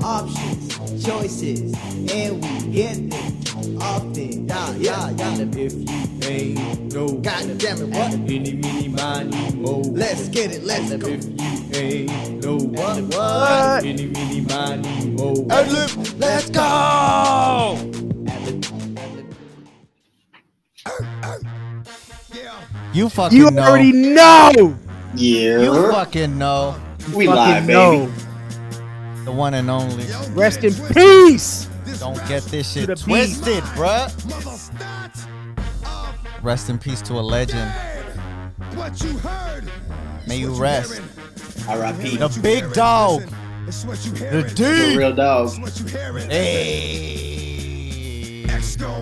options, choices, and we get them often. Yeah. And if you ain't no, God damn it, what? Any, mini, miny, mo. Let's get it, let's go. If you ain't no, what? Any, mini, miny, mo. Let's go. You fucking You know. already know. Yeah. You fucking know. We Fucking live, know. baby. The one and only. Rest in peace. Don't get this shit To the twisted, bruh. Rest in peace to a legend. May you rest. R.I.P. The big dog. The The D. real dog. Hey.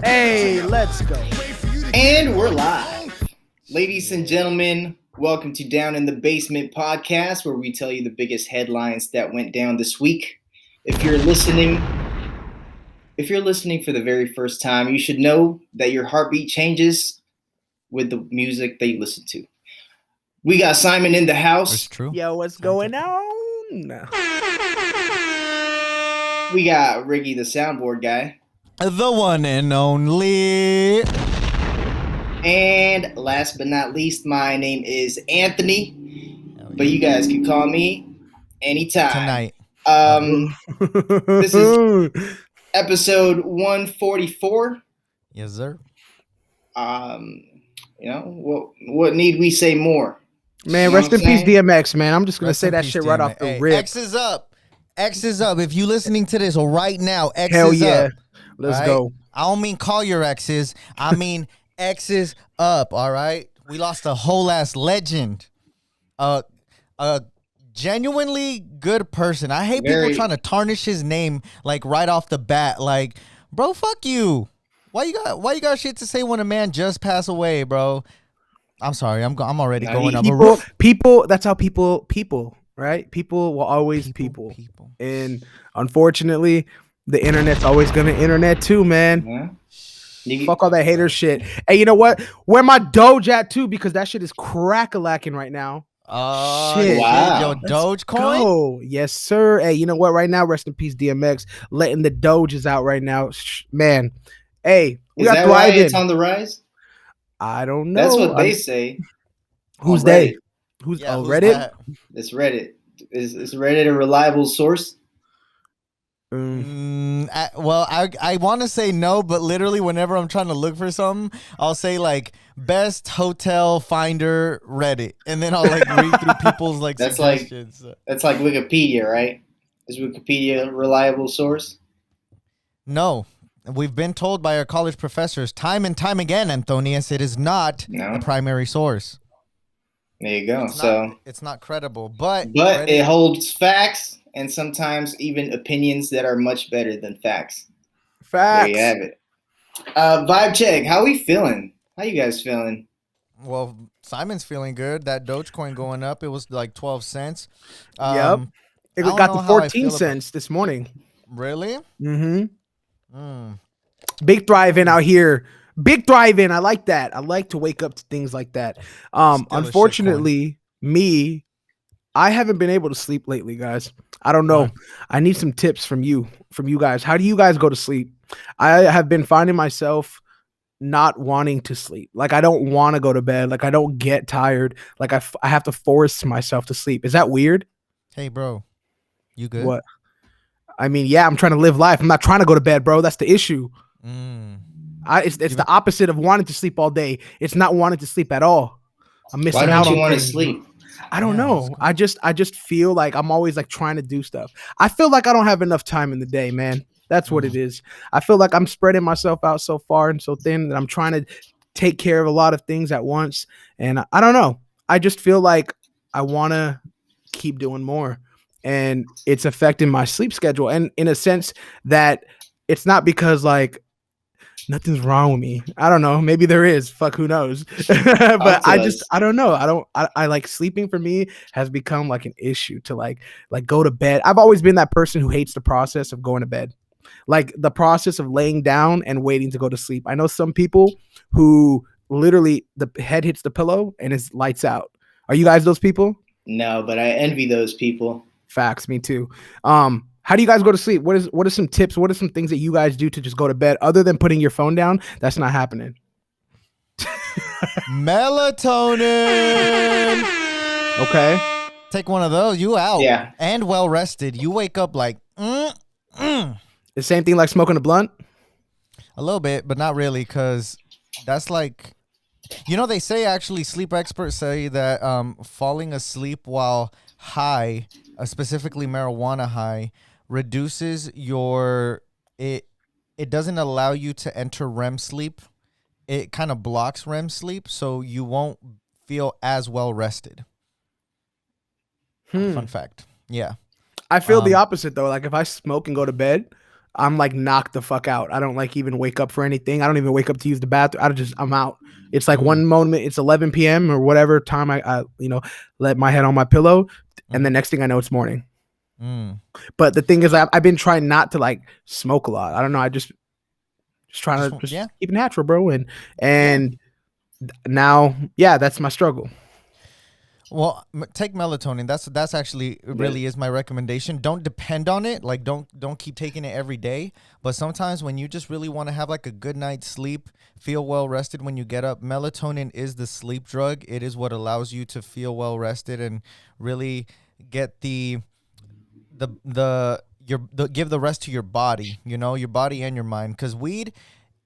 Hey, let's go. And we're live. Ladies and gentlemen, welcome to Down in the Basement podcast, where we tell you the biggest headlines that went down this week. If you're listening for the very first time, you should know that your heartbeat changes with the music that you listen to. We got Simon in the That's house. true. Yo, what's going on? We got Riggy, the soundboard guy. The one and only. And last but not least, my name is Anthony, but you guys can call me anytime. Tonight. This is episode 144. Yes, sir. What need we say more? Man, You know rest what in I'm peace, saying? DMX, man. I'm just gonna Rest say in that peace, shit right DMX. off the Hey, rip. X is up. X is up. If you listening to this right now, X Hell is yeah. up. Let's Right? go. I don't mean call your exes. I mean X's up, all right? We lost a whole ass legend. A genuinely good person. I hate Very- people trying to tarnish his name like right off the bat. Like, bro, fuck you. Why you got shit to say when a man just passed away, bro? I'm sorry. I'm already Nah, going he- up a roof. People, that's how people, right? People will always people. And unfortunately, the internet's always gonna internet too, man. Huh? You- Fuck all that hater shit. Hey, you know what? Where my Doge at too? Because that shit is crack-a-lacking right now. Oh, Shit. Wow. Yo, Let's Dogecoin? Go. Yes, sir. Hey, you know what? Right now, rest in peace, DMX. Letting the Doges out right now. Man. Hey, we Is got that why it's thriving. on the rise? I don't know. That's what they say. Who's on they? Reddit. Who's Yeah, who's Reddit? that? It's Reddit. Is Reddit a reliable source? I want to say no, but literally whenever I'm trying to look for something, I'll say like best hotel finder Reddit, and then I'll like read through people's like That's like- suggestions. That's like Wikipedia, right? Is Wikipedia a reliable source? No, we've been told by our college professors time and time again, Antonius, it is not No. a primary source. There you go. It's So, not, it's not credible, but but Reddit- it holds facts and sometimes even opinions that are much better than facts. There you Facts. have it. Vibe check. How we feeling? How you guys feeling? well, Simon's feeling good. That Dogecoin going up, it was like 12 cents. Yep. It I don't got know to how I 14 feel about- cents this morning. Really? Mm-hmm. Mm. Big thriving out here. Big thriving. I like that. I like to wake up to things like that. Still a shitcoin. Unfortunately, I haven't been able to sleep lately, guys. I don't know. Why? I need some tips from you guys. How do you guys go to sleep? I have been finding myself not wanting to sleep. Like I don't want to go to bed. Like I don't get tired. Like I have to force myself to sleep. Is that weird? Hey, bro. You good? What? I mean, yeah, I'm trying to live life. I'm not trying to go to bed, bro. That's the issue. Mm. It's the opposite of wanting to sleep all day. It's not wanting to sleep at all. I'm missing Why out don't on you want to things. sleep? I don't Yeah, know. I just feel like I'm always like trying to do stuff. I feel like I don't have enough time in the day, man. That's what it is. I feel like I'm spreading myself out so far and so thin that I'm trying to take care of a lot of things at once. And I don't know. I just feel like I want to keep doing more. And it's affecting my sleep schedule. And in a sense that it's not because like nothing's wrong with me. I don't know. Maybe there is. Fuck, who knows? But I don't know. I like sleeping for me has become like an issue to like go to bed. I've always been that person who hates the process of going to bed. Like the process of laying down and waiting to go to sleep. I know some people who literally the head hits the pillow and it's lights out. Are you guys those people? No, but I envy those people. Facts, me too. How How do you guys go to sleep? What are some tips? What are some things that you guys do to just go to bed other than putting your phone down? That's not happening. Melatonin. Okay. Take one of those. You out. Yeah. And well rested. You wake up like The same thing like smoking a blunt? a little bit, but not really, because that's like, they say actually sleep experts say that falling asleep while high, specifically marijuana high, reduces it doesn't allow you to enter REM sleep. It kind of blocks REM sleep, so you won't feel as well rested. Fun fact. Yeah. I feel the opposite though. Like if I smoke and go to bed, I'm like knocked the fuck out. I don't like even wake up for anything. I don't even wake up to use the bathroom. I'm out. It's like one moment it's 11 p.m. or whatever time I let my head on my pillow, and the next thing I know it's morning. But the thing is, I've been trying not to like smoke a lot. I don't know. I just trying to keep it natural, bro. And now, that's my struggle. Well, take melatonin. That's actually really is my recommendation. Don't depend on it. Like don't keep taking it every day. But sometimes when you just really want to have like a good night's sleep, feel well rested when you get up, melatonin is the sleep drug. It is what allows you to feel well rested and really get give the rest to your body. Your body and your mind. Because weed,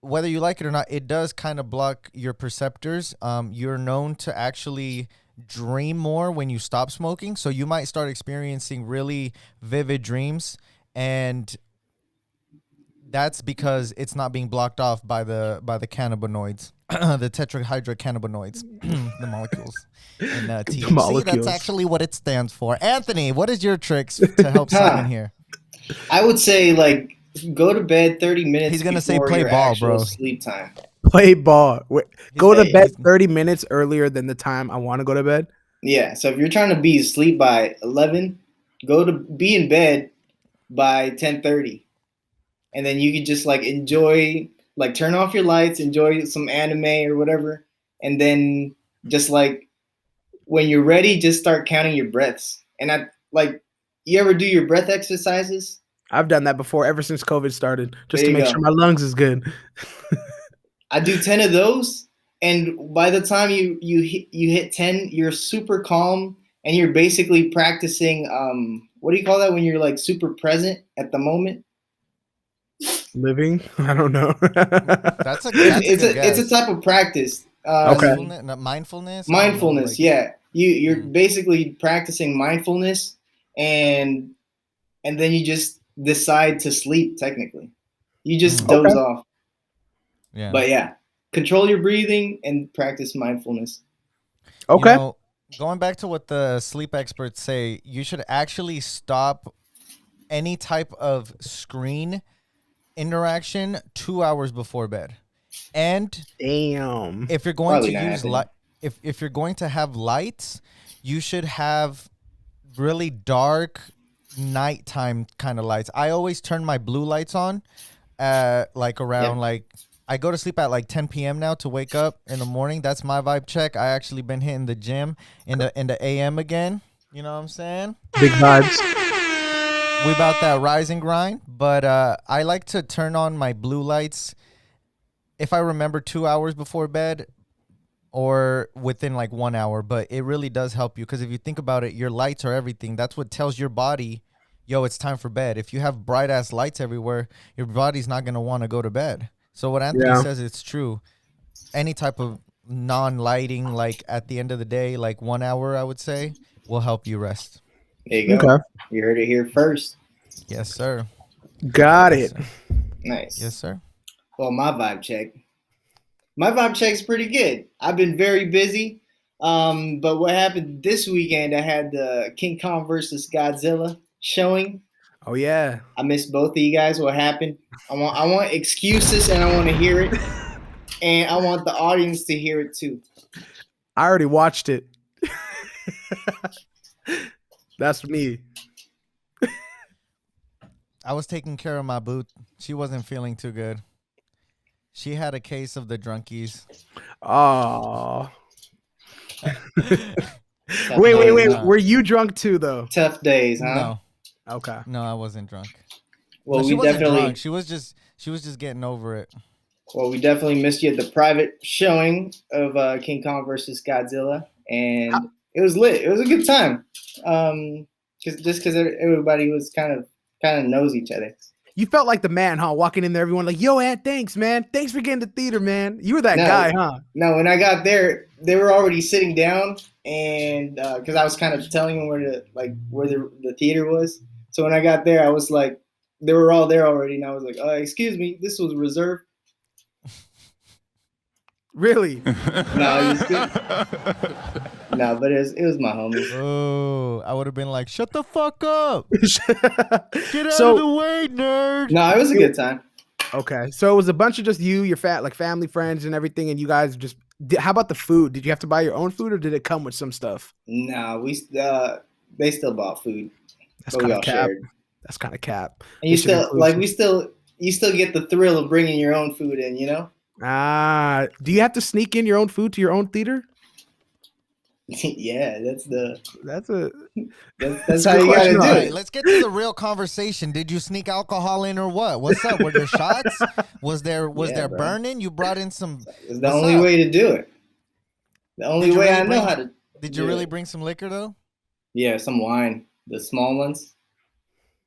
whether you like it or not, it does kind of block your perceptors. You're known to actually dream more when you stop smoking, so you might start experiencing really vivid dreams, and that's because it's not being blocked off by the cannabinoids, the tetrahydrocannabinoids, the molecules in THC. molecules. That's actually what it stands for. Anthony, what is your tricks to help Simon here? I would say like go to bed 30 minutes. He's gonna say before play your ball, actual bro. Sleep time. Play ball. Go to bed 30 minutes earlier than the time I want to go to bed. Yeah. So if you're trying to be asleep by 11, be in bed by 10:30, and then you can just like enjoy, like turn off your lights, enjoy some anime or whatever, and then just like when you're ready, just start counting your breaths. And you ever do your breath exercises? I've done that before ever since COVID started, just There to you make go. sure my lungs is good. I do 10 of those, and by the time you hit 10, you're super calm, and you're basically practicing what do you call that when you're like super present at the moment? Living? I don't know. It's a type of practice. Okay. Mindfulness. Mindfulness, yeah. You're basically practicing mindfulness, and then you just decide to sleep. Technically, you just doze off. Yeah. But yeah, control your breathing and practice mindfulness. Okay. Going back to what the sleep experts say, you should actually stop any type of screen interaction 2 hours before bed. And damn, if you're going to use if you're going to have lights, you should have really dark nighttime kind of lights. I always turn my blue lights on like around I go to sleep at like 10 p.m. now to wake up in the morning. That's my vibe check. I actually been hitting the gym in the AM again. You know what I'm saying? Big vibes. We about that rise and grind. But I like to turn on my blue lights if I remember 2 hours before bed or within like 1 hour. But it really does help you because if you think about it, your lights are everything. That's what tells your body, yo, it's time for bed. If you have bright ass lights everywhere, your body's not going to want to go to bed. So what Anthony says, it's true. Any type of non-lighting, like at the end of the day, like 1 hour, I would say, will help you rest. There you go. Okay. You heard it here first. Yes, sir. Got it. Sir. Nice. Yes, sir. Well, my vibe check's pretty good. I've been very busy. But what happened this weekend, I had the King Kong versus Godzilla showing. Oh yeah. I missed both of you guys. What happened? I want excuses, and I want to hear it, and I want the audience to hear it too. I already watched it. That's me. I was taking care of my boot. She wasn't feeling too good. She had a case of the drunkies. Oh. Wait. Were you drunk too, though? Tough days, huh? No. Okay. No, I wasn't drunk. Well, No, she we wasn't definitely, drunk. She was just getting over it. well, we definitely missed you at the private showing of King Kong versus Godzilla, and it was lit. It was a good time. Because everybody was kind of knows each other. You felt like the man, huh? Walking in there, everyone like, "Yo, Ant, thanks, man. Thanks for getting to theater, man." You were that No, guy, huh? no. When I got there, they were already sitting down, and because I was kind of telling them where the theater was. So when I got there, I was like, they were all there already, and I was like, "Excuse me, this was reserved." Really? No, it was good. No, but it was my homie. Oh, I would have been like, "Shut the fuck up! Get out So- of the way, nerd!" No, it was a good time. Okay, so it was a bunch of just you, your family, friends, and everything, and you guys just. How about the food? Did you have to buy your own food, or did it come with some stuff? No, they still bought food, That's but we kind all of cap. shared. That's kind of cap. And you Mission still like inclusive. you still get the thrill of bringing your own food in, you know? Do you have to sneak in your own food to your own theater? Yeah, that's That's a that's a how good you gotta question. do All All right, right, it. let's get to the real conversation. Did you sneak alcohol in or what? What's up? Were there shots? Was there Yeah, bro. burning? You brought in some. It's the What's only up? way to do it. The only Did you way really I know bring- how to. Did you do really it. bring some liquor though? Yeah, some wine, the small ones.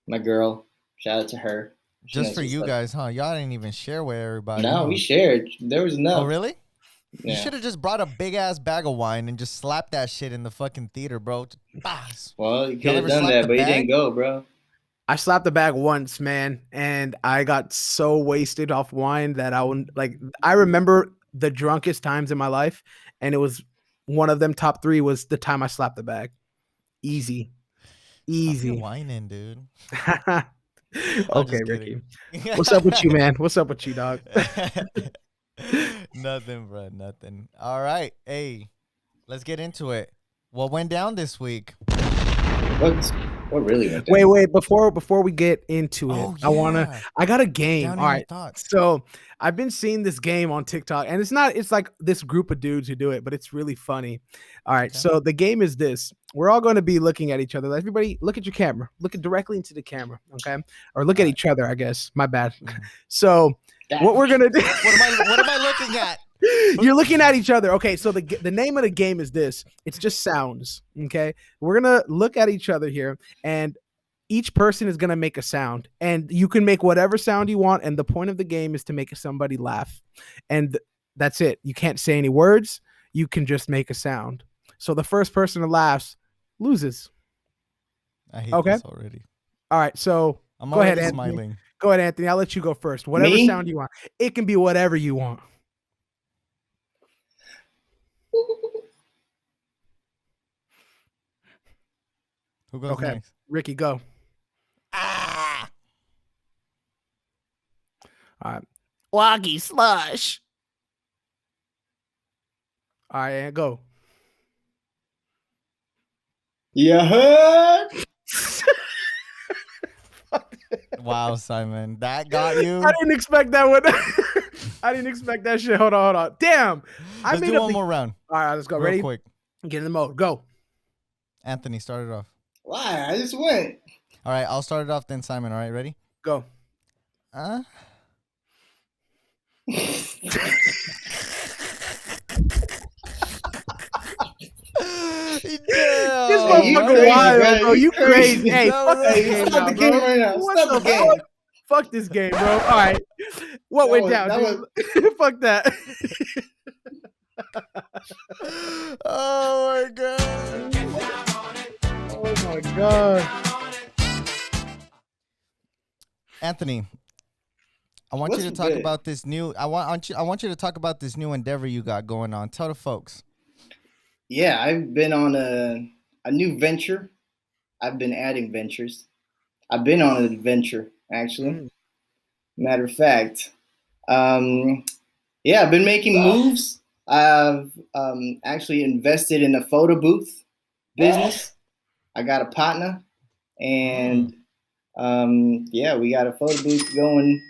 My girl, shout out to her. She Just knows for what's you up. guys, huh? Y'all didn't even share with everybody. No, huh? we shared. There was enough. Oh, really? You Yeah. should have just brought a big ass bag of wine and just slapped that shit in the fucking theater, bro. Bah. Well, you could Y'all have ever done slapped that, the but you bag? didn't go, bro. I slapped the bag once, man, and I got so wasted off wine that I wouldn't like. I remember the drunkest times in my life, and it was one of them. Top 3 was the time I slapped the bag. Easy, Stop your easy. whining, dude. Okay, just Ricky. kidding. What's up with you, man? What's up with you, dog? Nothing, bro. Nothing. All right. Hey, let's get into it. What went down this week? What really went down? Wait. Before we get into it, Oh, yeah. I got a game. Down in All your right. thoughts. So I've been seeing this game on TikTok, and it's like this group of dudes who do it, but it's really funny. All right. Okay. So the game is this. We're all going to be looking at each other. Everybody look at your camera. Look directly into the camera. Okay. Or look at All right. each other, I guess. My bad. Mhm. So what we're going to do. What am I looking at? You're looking at each other. Okay, so the name of the game is this. It's just sounds. Okay, we're gonna look at each other here, and each person is gonna make a sound, and you can make whatever sound you want. And the point of the game is to make somebody laugh, and that's it. You can't say any words. You can just make a sound. So the first person that laughs loses. I hate Okay. this already. All right, so I'm Go ahead, already Anthony. smiling. go ahead, Anthony. I'll let you go first. Whatever Me? sound you want. It can be whatever you want. Who goes Okay. next? Ricky, go. Ah! All right. Woggy slush. All right, and go. You heard? Wow, Simon, that got you. I didn't expect that one. I didn't expect that shit. Hold on. Damn. I Let's made do up one the- more round, All right, let's go. real Ready? quick. Get in the mode. Go. Anthony, start it off. Why? I just went. All right, I'll start it off. Then Simon. All right, ready? Go. This Hey, you motherfucker crazy, wild, bro. bro. You You crazy. crazy. Hey, No, fuck no. this Hey, game stop now, the game bro. right now. What Stop the the game. fuck? Fuck this game, bro. All right. What That went was- down, that dude? Fuck that. Oh my god. Oh my god. Anthony, I want What's you to talk good? about this new. I want you to talk about this new endeavor you got going on. Tell the folks. Yeah, I've been on a new venture. I've been adding ventures. I've been on an adventure, actually. Mm. Matter of fact, yeah, I've been making moves. I've actually invested in a photo booth business. I got a partner, and yeah, we got a photo booth going,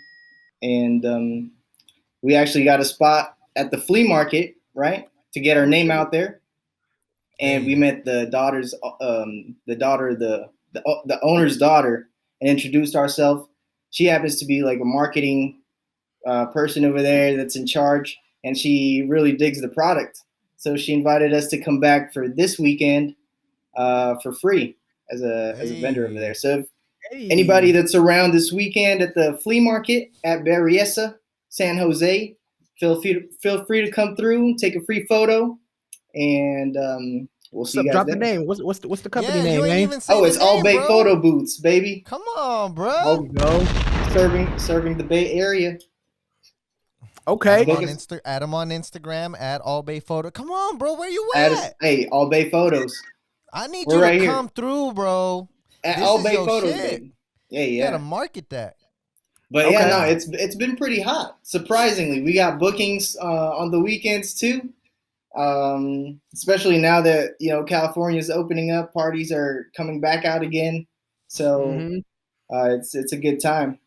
and we actually got a spot at the flea market, right, to get our name out there. And we met the daughter of the the owner's daughter and introduced ourselves. She happens to be like a marketing person over there that's in charge, and she really digs the product. So she invited us to come back for this weekend for free as a vendor over there. So if anybody that's around this weekend at the flea market at Berryessa, San Jose, feel free to come through, take a free photo, and we'll see you guys drop there. the name. What's the company Yeah, name, you ain't man? even say Oh, it's the All name, Bay bro. Photo Booths, baby. Come on, bro. Oh, Go. serving the Bay Area. Okay. Add him on Instagram at All Bay Photo. Come on, bro. Where you at? Hey, All Bay Photos. I need We're you right to here. come through, bro. At This All is Bay your Photos, shit. baby. Yeah, You yeah. gotta market that. But yeah, Okay. no, it's been pretty hot. Surprisingly, we got bookings on the weekends too. Especially now that California is opening up, parties are coming back out again. So Mhm. it's a good time.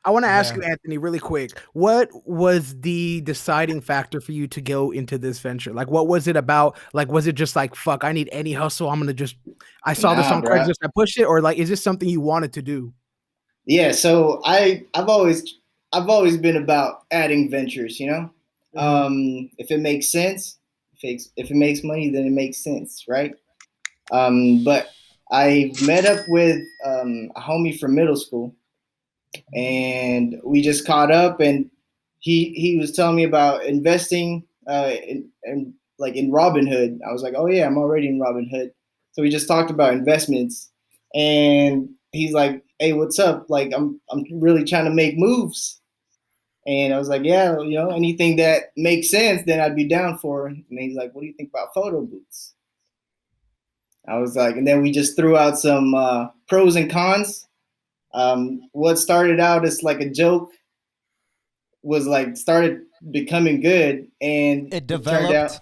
I want to ask Yeah. you, Anthony, really quick. What was the deciding factor for you to go into this venture? Like, what was it about? Like, was it just like, fuck, I need any hustle. I saw this Nah, on bruh. Craigslist. I pushed it, or like, is this something you wanted to do? Yeah, so I've always been about adding ventures, If it makes sense, if it makes money, then it makes sense, right? But I met up with a homie from middle school, and we just caught up, and he was telling me about investing in like in Robinhood. I was like, oh yeah, I'm already in Robinhood. So we just talked about investments, and he's like, hey, what's up? Like I'm really trying to make moves. And I was like, yeah, anything that makes sense, then I'd be down for. And he's like, what do you think about photo booths? I was like, and then we just threw out some pros and cons. What started out as like a joke was like started becoming good, and It developed.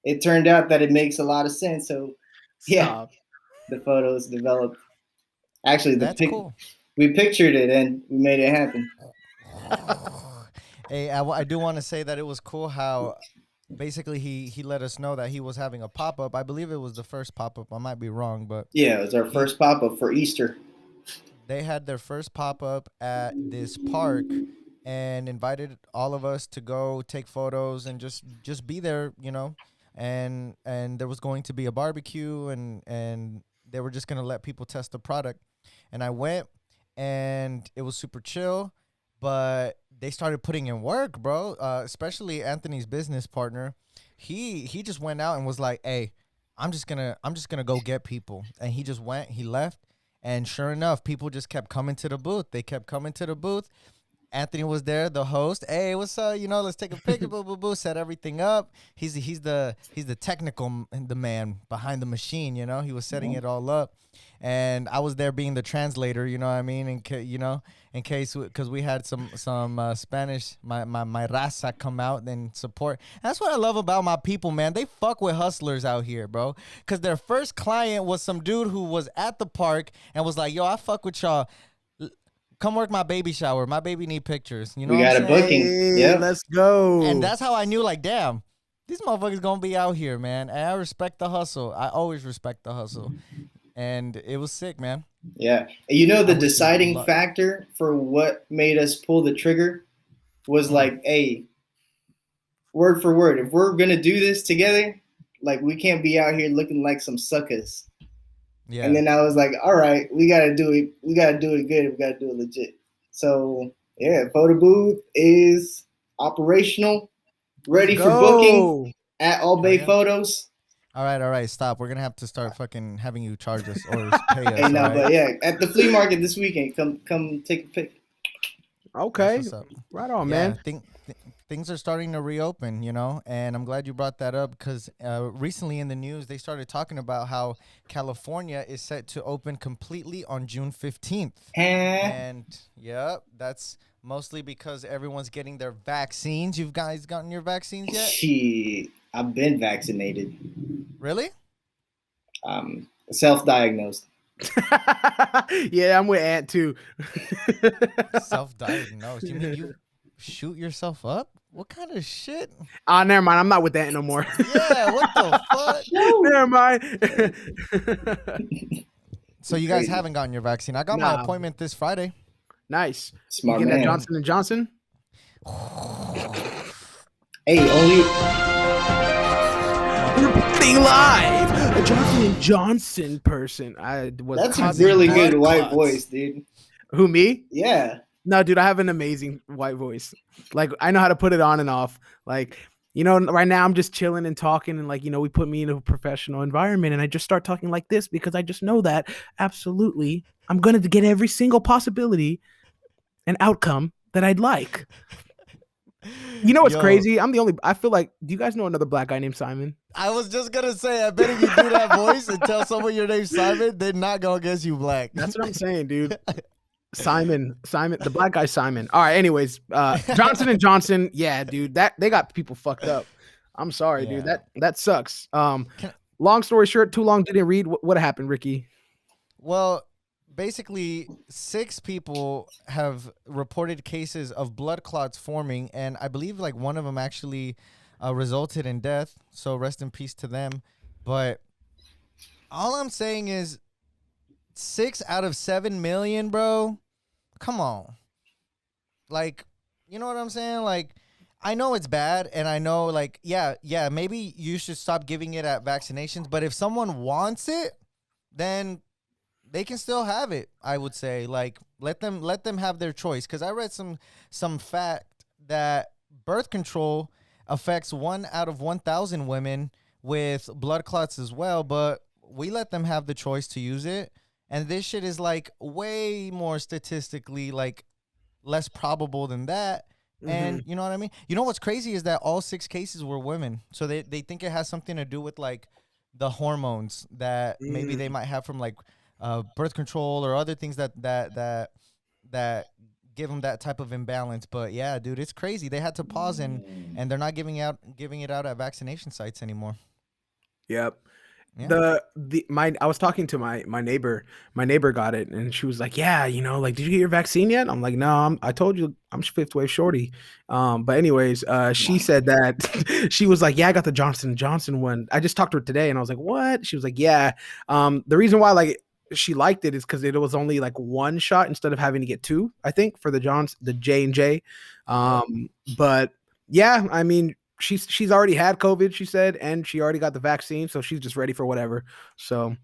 It turned out that it makes a lot of sense. So yeah, Stop. the photos developed. Actually, That's cool. We pictured it and we made it happen. Hey, I do want to say that it was cool how basically he let us know that he was having a pop-up. I believe it was the first pop-up. I might be wrong, but yeah, it was our first pop-up for Easter. They had their first pop-up at this park and invited all of us to go take photos and just be there, and there was going to be a barbecue, and they were just going to let people test the product. And I went, and it was super chill, but they started putting in work, bro. Especially Anthony's business partner. He just went out and was like, "Hey, I'm just gonna go get people." And he just went. He left, and sure enough, people just kept coming to the booth. They kept coming to the booth. Anthony was there, the host. Hey, what's up? Let's take a picture. Boo, boo, boo. Set everything up. He's the technical the man behind the machine. He was setting it all up, and I was there being the translator. You know what I mean? In case because we had some Spanish, my raza come out and support. That's what I love about my people, man. They fuck with hustlers out here, bro. Because their first client was some dude who was at the park and was like, "Yo, I fuck with y'all. Come work my baby shower. My baby need pictures." You know, we got a booking. Hey, Yeah, let's go. and that's how I knew, like, damn, these motherfuckers gonna be out here, man. And I respect the hustle. I always respect the hustle, and it was sick, man. yeah. The wish deciding luck. factor for what made us pull the trigger was like, hey, word for word, if we're gonna do this together, like we can't be out here looking like some suckers. Yeah. And then I was like, all right, we gotta do it. We gotta do it good. We gotta do it legit. So yeah, photo booth is operational, ready for booking at All Bay Photos. All right, stop. We're gonna have to start fucking having you charge us or pay us. Hey, no, all right? but yeah, at the flea market this weekend, come take a pic. Okay. That's what's up. Right on, Yeah, man. things are starting to reopen, and I'm glad you brought that up because recently in the news they started talking about how California is set to open completely on June 15th. And yep, that's mostly because everyone's getting their vaccines. You guys gotten your vaccines yet? Shit, I've been vaccinated. Really? Self-diagnosed. Yeah, I'm with Ant too. Self-diagnosed. You mean you shoot yourself up? What kind of shit? Never mind. I'm not with that no more. Yeah, what the fuck? Never mind. So you guys Crazy. haven't gotten your vaccine. I got my Nah. appointment this Friday. Nice. Smart you getting that man. Johnson and Johnson? Hey, only Reporting live, a Johnson and Johnson person. I was that's a causing really blood good white clots. voice, dude. Who, me? Yeah. No, dude, I have an amazing white voice. Like, I know how to put it on and off. Like, you know, right now I'm just chilling and talking, and like, you know, we put me in a professional environment, and I just start talking like this because I just know that absolutely I'm gonna get every single possibility and outcome that I'd like. You know what's Yo, crazy? I feel like, do you guys know another black guy named Simon? I was just gonna say, I bet if you do that voice and tell someone your name's Simon, they're not gonna guess you black. That's what I'm saying, dude. Simon, the black guy Simon. All right, anyways, Johnson and Johnson, yeah, dude, that they got people fucked up. I'm sorry, dude. Yeah. That sucks. Can- Long story short, too long didn't read. What happened, Ricky? Well, basically, 6 people have reported cases of blood clots forming, and I believe like one of them actually resulted in death. So rest in peace to them. But all I'm saying is 6 out of 7 million, bro. Come on. Like, you know what I'm saying? Like, I know it's bad, and I know, like, yeah, maybe you should stop giving it at vaccinations. But if someone wants it, then they can still have it. I would say, like, let them have their choice. Because I read some fact that birth control affects 1 out of 1,000 women with blood clots as well. But we let them have the choice to use it. And this shit is like way more statistically like less probable than that. And you know what I mean? You know what's crazy is that all 6 cases were women. So they think it has something to do with like the hormones that maybe they might have from like birth control or other things that give them that type of imbalance. But yeah, dude, it's crazy. They had to pause and they're not giving it out at vaccination sites anymore. Yep. Yeah. I was talking to my neighbor. My neighbor got it, and she was like, "Yeah, you know, like, did you get your vaccine yet?" I'm like, "No, I told you, I'm 5th wave shorty." But anyways, she said that she was like, "Yeah, I got the Johnson and Johnson one." I just talked to her today, and I was like, "What?" She was like, "Yeah." The reason why like she liked it is because it was only like 1 shot instead of having to get 2. I think for the J&J. But yeah, I mean, she's already had COVID, she said, and she already got the vaccine, so she's just ready for whatever. So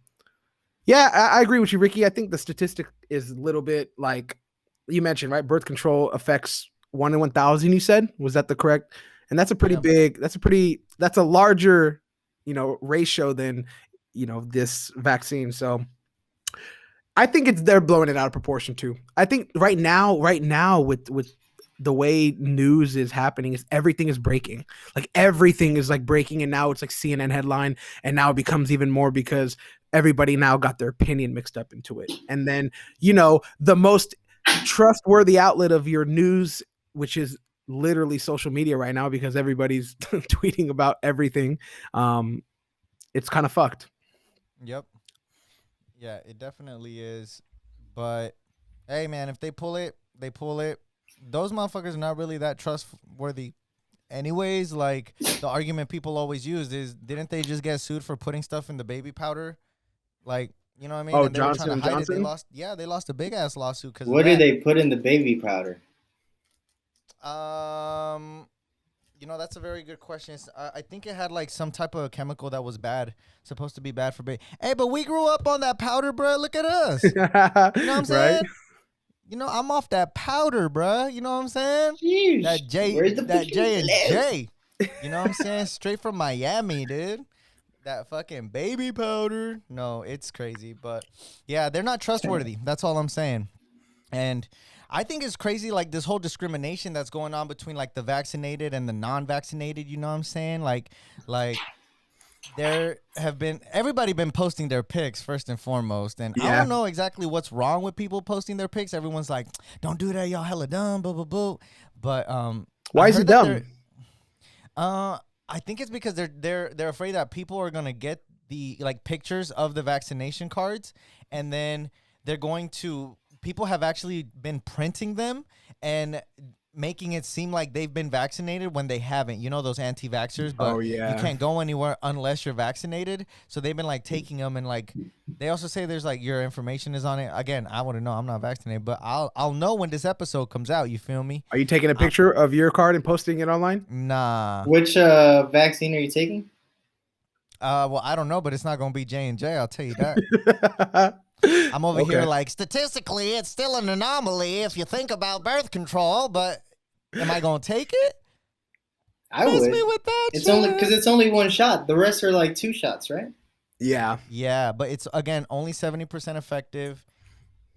yeah, I agree with you, Ricky. I think the statistic is a little bit like you mentioned, right? Birth control affects 1 in 1,000. You said, was that the correct? And that's a pretty Yeah. big. That's a larger, you know, ratio than, you know, this vaccine. So I think they're blowing it out of proportion too. I think right now with the way news is happening is everything is breaking. Like everything is like breaking, and now it's like CNN headline, and now it becomes even more because everybody now got their opinion mixed up into it. And then, you know, the most trustworthy outlet of your news, which is literally social media right now because everybody's tweeting about everything. It's kind of fucked. Yep. Yeah, it definitely is. But hey, man, if they pull it, they pull it. Those motherfuckers are not really that trustworthy. Anyways, like the argument people always use is, didn't they just get sued for putting stuff in the baby powder? Like, you know what I mean? Oh, and they were Johnson trying and to hide Johnson? it. They lost a big ass lawsuit because What of did that. they put in the baby powder? You know, that's a very good question. I think it had like some type of chemical that was bad, supposed to be bad for baby. Hey, but we grew up on that powder, bro. Look at us. You know what I'm saying? Right? You know, I'm off that powder, bro. You know what I'm saying? Jeez. That Where's the J and fucking J. You know what I'm saying? Straight from Miami, dude. That fucking baby powder. No, it's crazy, but yeah, they're not trustworthy. That's all I'm saying. And I think it's crazy, like this whole discrimination that's going on between like the vaccinated and the non-vaccinated. You know what I'm saying? Like there have been everybody been posting their pics first and foremost, and I Yeah. don't know exactly what's wrong with people posting their pics. Everyone's like, "Don't do that, y'all hella dumb." Blah blah blah. But Why I is he heard that dumb? I think it's because they're afraid that people are gonna get the like pictures of the vaccination cards, and then they're going to people have actually been printing them and making it seem like they've been vaccinated when they haven't. You know, those anti-vaxxers, but Oh, yeah. you can't go anywhere unless you're vaccinated. So they've been like taking them, and like they also say there's like your information is on it. Again, I wouldn't know. I'm not vaccinated, but I'll know when this episode comes out. You feel me? Are you taking a picture of your card and posting it online? Nah. Which vaccine are you taking? Well, I don't know, but it's not gonna be J&J. I'll tell you that. I'm over here like, statistically, it's still an anomaly if you think about birth control, but am I going to take it? I Miss would. me with that It's shit. only because it's only one shot. The rest are like 2 shots, right? Yeah. Yeah, but it's, again, only 70% effective.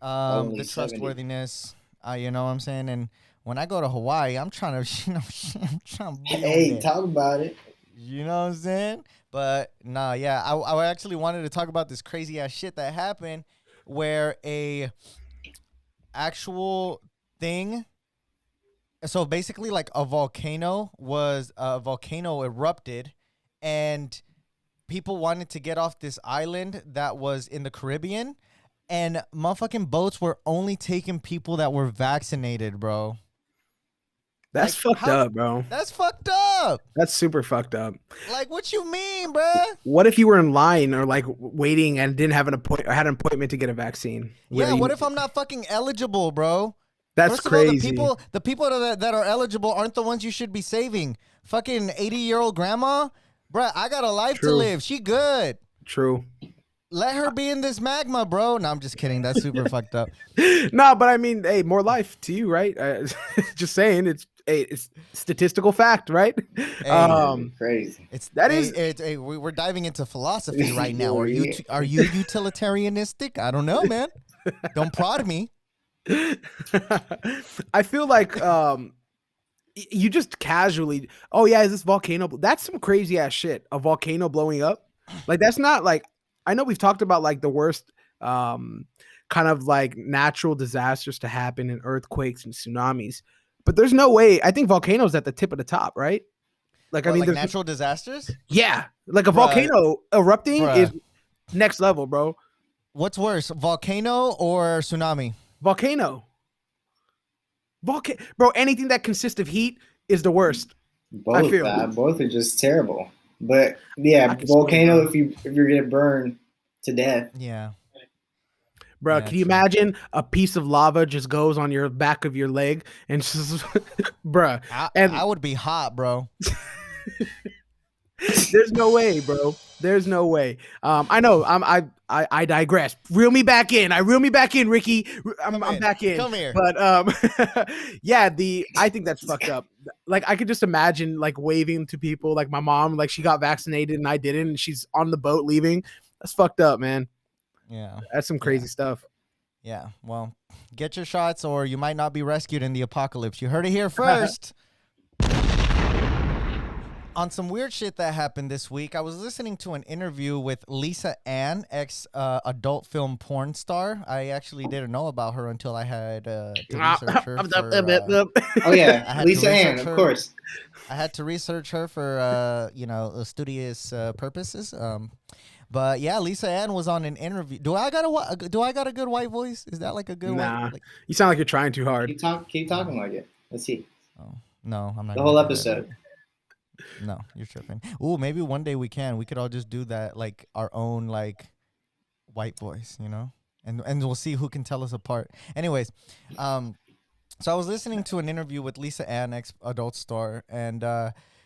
Only The 70. trustworthiness, you know what I'm saying? And when I go to Hawaii, I'm trying to, I'm trying to be on Hey, there. talk about it. You know what I'm saying? But nah, yeah, I actually wanted to talk about this crazy ass shit that happened where a actual thing. So basically, like a volcano erupted, and people wanted to get off this island that was in the Caribbean, and motherfucking boats were only taking people that were vaccinated, bro. That's Like, fucked up, bro. That's fucked up. That's super fucked up. Like, what you mean, bruh? What if you were in line or like waiting and didn't have an appointment or had an appointment to get a vaccine? Yeah, what if I'm not fucking eligible, bro? That's First crazy. of all, the people that are eligible aren't the ones you should be saving. Fucking 80-year-old grandma, bruh, I got a life to True. live. She good. True. Let her be in this magma, bro. No, I'm just kidding. That's super fucked up. No, but I mean, hey, more life to you, right? Just saying, it's statistical fact, right? Hey, Crazy. We're diving into philosophy right now. Are you utilitarianistic? I don't know, man. Don't prod me. I feel like you just casually, oh yeah, is this volcano? That's some crazy ass shit. A volcano blowing up, like that's not like, I know we've talked about like the worst kind of like natural disasters to happen and earthquakes and tsunamis, but there's no way. I think volcanoes at the tip of the top, right? Like What, I mean, like there's natural disasters. yeah, like a Bruh. volcano erupting Bruh. is next level, bro. What's worse, volcano or tsunami? Volcano. Bro, anything that consists of heat is the worst. Both, feel. both are just terrible. But yeah, I can volcano. see If you're gonna burn to death, Yeah. Bro, Yeah, can you true. imagine a piece of lava just goes on your back of your leg and just, bruh. And I would be hot, bro. there's no way, bro. There's no way. I know. I digress. Reel me back in. Reel me back in, Ricky. I'm back in. Come here. But yeah. I think that's fucked up. Like I could just imagine like waving to people. Like my mom, like she got vaccinated and I didn't, and she's on the boat leaving. That's fucked up, man. Yeah. That's some crazy stuff. Yeah. Well, get your shots or you might not be rescued in the apocalypse. You heard it here first. On some weird shit that happened this week, I was listening to an interview with Lisa Ann, adult film porn star. I actually didn't know about her until I had to research her. oh yeah, I had Lisa to Ann, research of her. course. I had to research her for studious purposes. But yeah, Lisa Ann was on an interview. Do I got a good white voice? Is that like a good Nah, white? you sound like you're trying too hard. Keep talking like it. Let's see. Oh, no, I'm not. The gonna whole do that. episode. No, you're tripping. Ooh, maybe one day we can. We could all just do that, like our own like white voice, you know, and we'll see who can tell us apart. Anyways, so I was listening to an interview with Lisa Ann, ex-adult star, and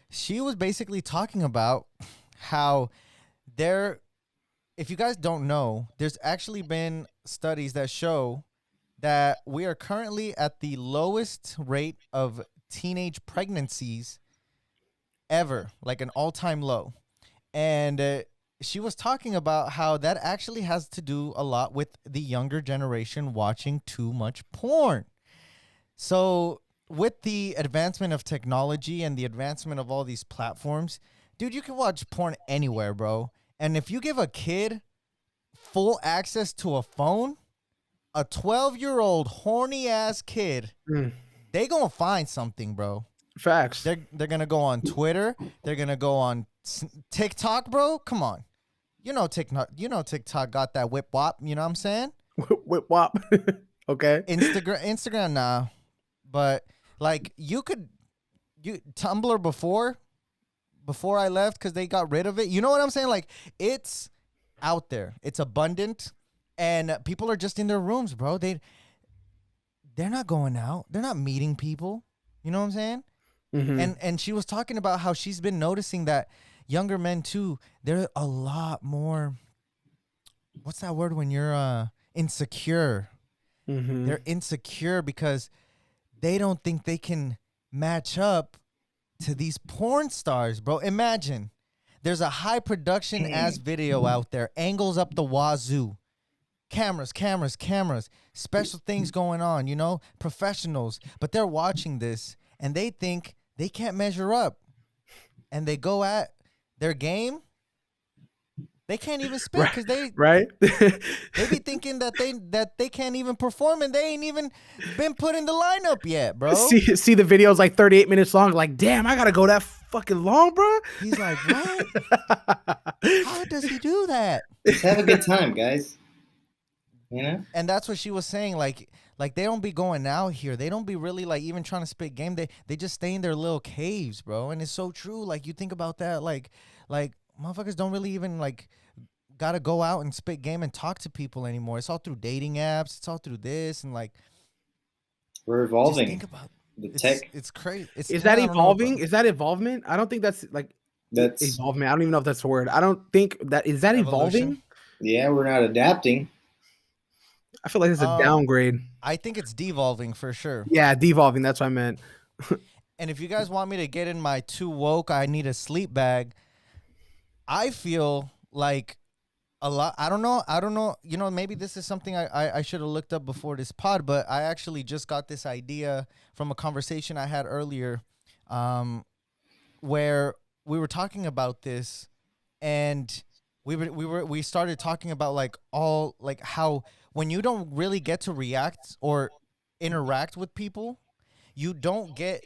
she was basically talking about how if you guys don't know, there's actually been studies that show that we are currently at the lowest rate of teenage pregnancies ever, like an all-time low. And she was talking about how that actually has to do a lot with the younger generation watching too much porn. So with the advancement of technology and the advancement of all these platforms, dude, you can watch porn anywhere, bro. And if you give a kid full access to a phone, a 12-year-old horny ass kid, they gonna find something, bro. Facts. They're gonna go on Twitter. They're gonna go on TikTok, bro. Come on, you know TikTok. You know TikTok got that whip wop. You know what I'm saying? Whip wop. Okay. Instagram, nah. But Like you Tumblr before I left because they got rid of it. You know what I'm saying? Like it's out there. It's abundant, and people are just in their rooms, bro. They're not going out. They're not meeting people. You know what I'm saying? Mhm. And she was talking about how she's been noticing that younger men too, they're a lot more, what's that word when you're insecure? Mhm. They're insecure because they don't think they can match up to these porn stars, bro. Imagine there's a high production ass video out there, angles up the wazoo. Cameras, cameras, cameras, special things going on, you know, professionals. But they're watching this and they think they can't measure up. And they go at their game. They can't even spit Right. because they Right. they be thinking that they can't even perform and they ain't even been put in the lineup yet, bro. see the videos like 38 minutes long. Like, damn, I gotta go that fucking long, bro. He's like, what? How does he do that? Just have a good time, guys. You know? And that's what she was saying. Like they don't be going out here. They don't be really like even trying to spit game. They just stay in their little caves, bro. And it's so true. Like you think about that, like motherfuckers don't really even like gotta go out and spit game and talk to people anymore. It's all through dating apps. It's all through this and like We're just evolving. think about The it's tech. it's crazy. It's Is that I don't know, bro. evolving? Is that evolvement? I don't think that's like That's evolvement. I don't even know if that's the word. I don't think that is that Evolution. evolving. yeah. We're not adapting. I feel like it's a downgrade. I think it's devolving for sure. Yeah, devolving. That's what I meant. And if you guys want me to get in my too woke, I need a sleep bag. I feel like a lot. I don't know. You know, maybe this is something I should have looked up before this pod, but I actually just got this idea from a conversation I had earlier, where we were talking about this, and we started talking about like all like how when you don't really get to react or interact with people, you don't get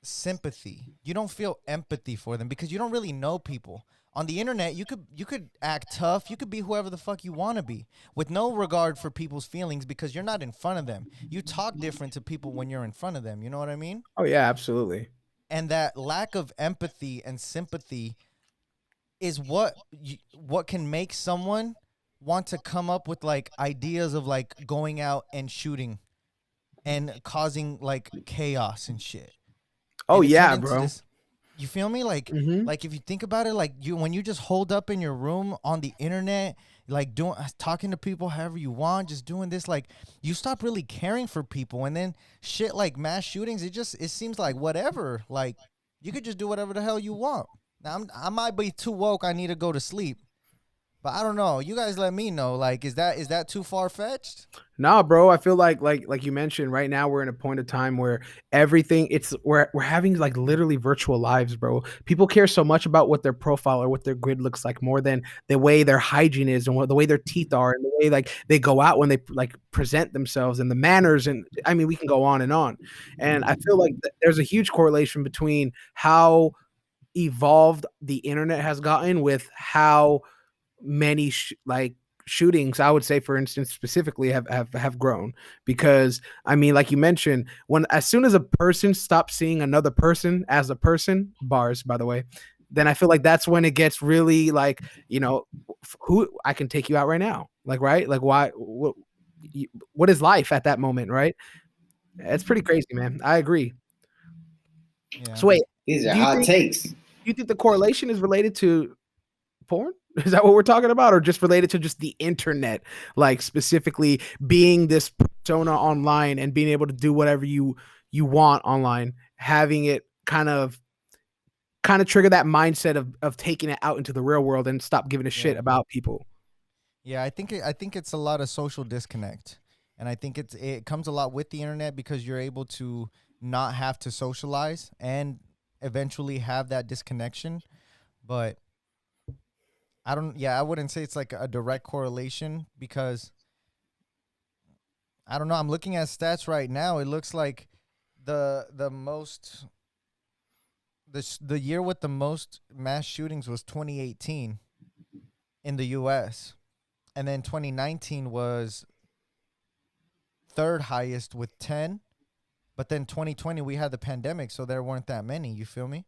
sympathy. You don't feel empathy for them because you don't really know people. On the internet, you could act tough. You could be whoever the fuck you want to be with no regard for people's feelings because you're not in front of them. You talk different to people when you're in front of them. You know what I mean? Oh yeah, absolutely. And that lack of empathy and sympathy is what can make someone want to come up with like ideas of like going out and shooting and causing like chaos and shit. Oh And it yeah, turned into bro. this- you feel me? Like, Mhm. like if you think about it, like when you just hold up in your room on the internet, like talking to people however you want, just doing this, like you stop really caring for people, and then shit like mass shootings, it seems like whatever, like you could just do whatever the hell you want. Now I might be too woke. I need to go to sleep, but I don't know. You guys let me know. Like, is that too far fetched? Nah, bro. I feel like you mentioned. Right now, we're in a point of time where everything we're having like literally virtual lives, bro. People care so much about what their profile or what their grid looks like more than the way their hygiene is and the way their teeth are and the way like they go out when they like present themselves and the manners and I mean we can go on and on. And I feel like there's a huge correlation between how evolved the internet has gotten with how many like shootings I would say for instance specifically have grown because I mean like you mentioned when as soon as a person stops seeing another person as a person bars by the way then I feel like that's when it gets really like you know who I can take you out right now like right like why what is life at that moment right it's pretty crazy man I agree Yeah. so wait These are do you hot think takes. do you think the correlation is related to porn? Is that what we're talking about, or just related to just the internet, like specifically being this persona online and being able to do whatever you want online, having it kind of trigger that mindset of taking it out into the real world and stop giving a shit Yeah. about people. Yeah, I think it's a lot of social disconnect, and I think it comes a lot with the internet because you're able to not have to socialize and eventually have that disconnection. But I wouldn't say it's like a direct correlation because I don't know. I'm looking at stats right now. It looks like the most the year with the most mass shootings was 2018 in the U.S. and then 2019 was third highest with 10, But then 2020 we had the pandemic, so there weren't that many. You feel me?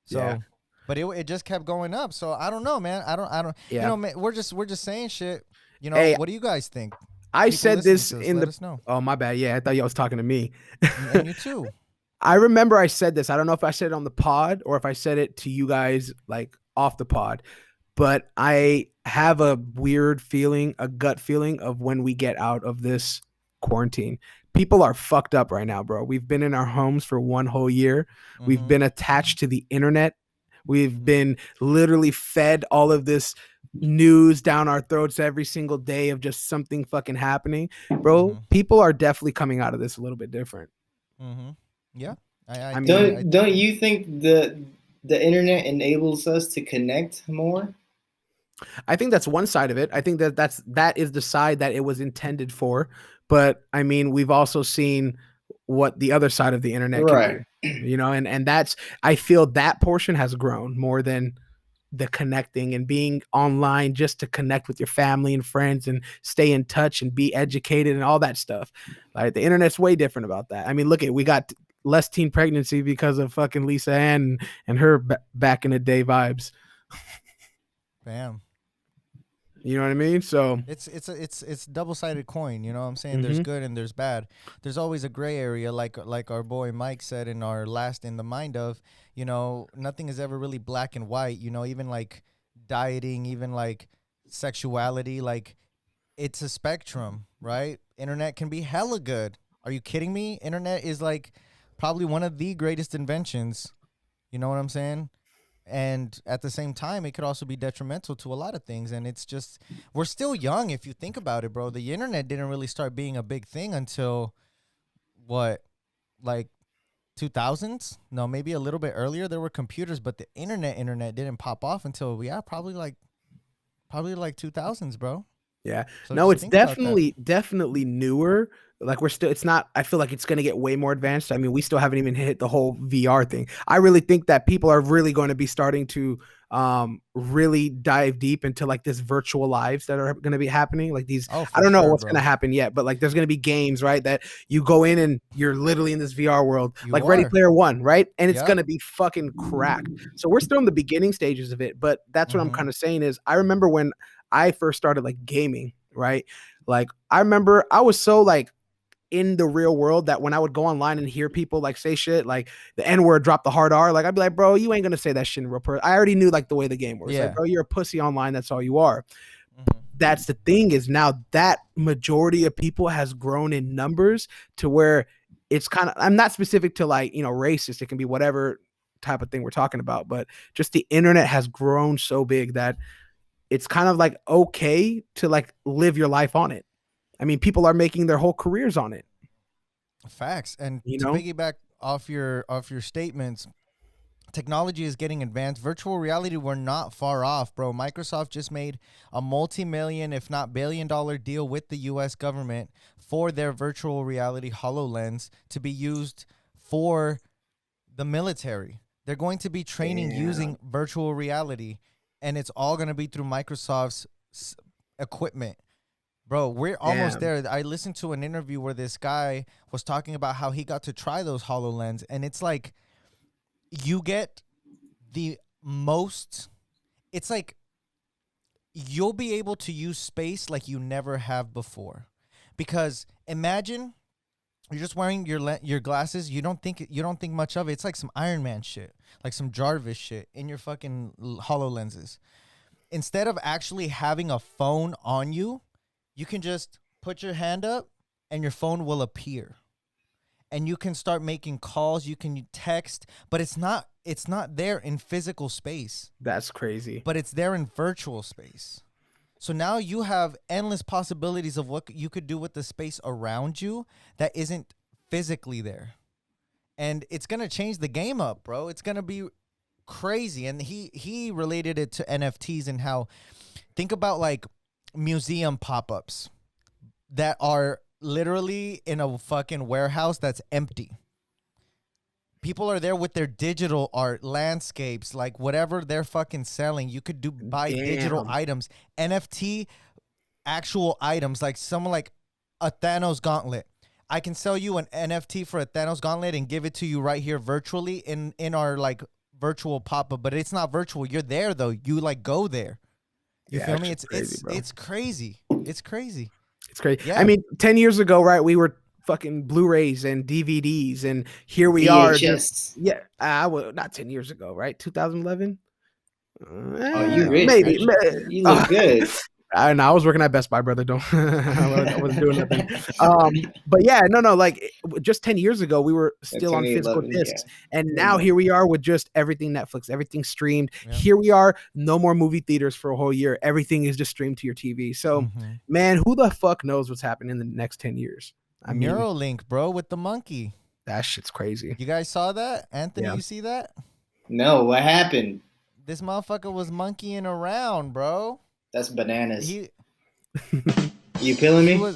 So, Yeah. but it just kept going up. So I don't know, man. I don't. Yeah. You know, man, we're just saying shit. You know, Hey, what do you guys think? I People said listening this to us, in let the. us know. Oh, my bad. Yeah, I thought y'all was talking to me. And you too. I remember I said this. I don't know if I said it on the pod or if I said it to you guys like off the pod, but I have a weird feeling, a gut feeling of when we get out of this quarantine. People are fucked up right now, bro. We've been in our homes for one whole year. We've Mhm. been attached to the internet. We've been literally fed all of this news down our throats every single day of just something fucking happening. Bro, people are definitely coming out of this a little bit different. Mm-hmm. Yeah. I I think mean, Don't you think the internet enables us to connect more? I think that's one side of it. I think that is the side that it was intended for. But I mean, we've also seen what the other side of the internet can Right. do, and that's I feel that portion has grown more than the connecting and being online just to connect with your family and friends and stay in touch and be educated and all that stuff. Like the internet's way different about that. I mean, look at we got less teen pregnancy because of fucking Lisa Ann and her back in the day vibes. bam. You know what I mean? So It's double-sided coin, you know what I'm saying? There's Mhm. good and there's bad. There's always a gray area like our boy Mike said in our last In the Mind of, you know, nothing is ever really black and white, you know, even like dieting, even like sexuality, like it's a spectrum, right? Internet can be hella good. Are you kidding me? Internet is like probably one of the greatest inventions. You know what I'm saying? And at the same time, it could also be detrimental to a lot of things. And it's just, we're still young if you think about it, bro. The internet didn't really start being a big thing until what, like 2000s? No, maybe a little bit earlier. There were computers, but the internet didn't pop off until, yeah, probably like 2000s, bro. Yeah. So No, just it's think about that. definitely newer. Like we're still it's not I feel like it's going to get way more advanced. I mean, we still haven't even hit the whole VR thing. I really think that people are really going to be starting to really dive deep into like this virtual lives that are going to be happening. Like these Oh, I for don't know sure, what's going bro. to happen yet, but like there's going to be games, right, that you go in and you're literally in this VR world, like You Ready are. Player One, right? And it's going Yep. to be fucking cracked. So we're still in the beginning stages of it, but that's what I'm Mm-hmm. kind of saying is I remember when I first started like gaming, right? Like I remember I was so like in the real world that when I would go online and hear people like say shit like the N word, drop the hard R, like I'd be like, bro, you ain't gonna say that shit in real person. I already knew like the way the game works. Like, Yeah. bro, you're a pussy online. That's all you are. Mm-hmm. That's the thing is now that majority of people has grown in numbers to where it's kind of I'm not specific to like racist. It can be whatever type of thing we're talking about, but just the internet has grown so big that it's kind of like okay to like live your life on it. I mean, people are making their whole careers on it, Facts. And you to know? piggyback off your statements, technology is getting advanced. Virtual reality, we're not far off, bro. Microsoft just made a multi-million, if not billion-dollar deal with the U.S. government for their virtual reality HoloLens to be used for the military. They're going to be training Damn. using virtual reality, and it's all going to be through Microsoft's equipment. Bro, we're almost Damn. there. I listened to an interview where this guy was talking about how he got to try those HoloLens, and it's like you get the most, it's like you'll be able to use space like you never have before. Because imagine you're just wearing your glasses, you don't think much of it. It's like some Iron Man shit, like some Jarvis shit in your fucking HoloLenses. Instead of actually having a phone on you, you can just put your hand up and your phone will appear. And you can start making calls, you can text, but it's not there in physical space, That's crazy. but it's there in virtual space. So now you have endless possibilities of what you could do with the space around you that isn't physically there. And it's going to change the game up, bro. It's going to be crazy. And he related it to NFTs and how think about like museum pop-ups that are literally in a fucking warehouse that's empty. People are there with their digital art, landscapes, like whatever they're fucking selling. You could buy digital Damn. items, NFT actual items, like someone like a Thanos gauntlet. I can sell you an NFT for a Thanos gauntlet and give it to you right here virtually in our like virtual pop-up, but it's not virtual. You're there though. You like go there. You Yeah, feel me? shit's crazy, bro. It's crazy. It's crazy. It's crazy. Yeah. I mean, 10 years ago, right? We were fucking Blu-rays and DVDs, and here we are. VHS. Yeah, well, not 10 years ago, right? 2011. Oh, you rich, Maybe. Rich. You look good. I know. I was working at Best Buy, brother. Don't. I wasn't doing nothing. But yeah, no. Like just 10 years ago, we were still on physical 2011, discs, yeah. and now here we are with just everything Netflix, everything streamed. Yeah. Here we are, no more movie theaters for a whole year. Everything is just streamed to your TV. So, Mhm. man, who the fuck knows what's happening in the next 10 years? I mean, Neuralink, bro, with the monkey. that shit's crazy. You guys saw that? Anthony, Yeah. you see that? No, what happened? This motherfucker was monkeying around, bro. That's bananas. He You feeling me?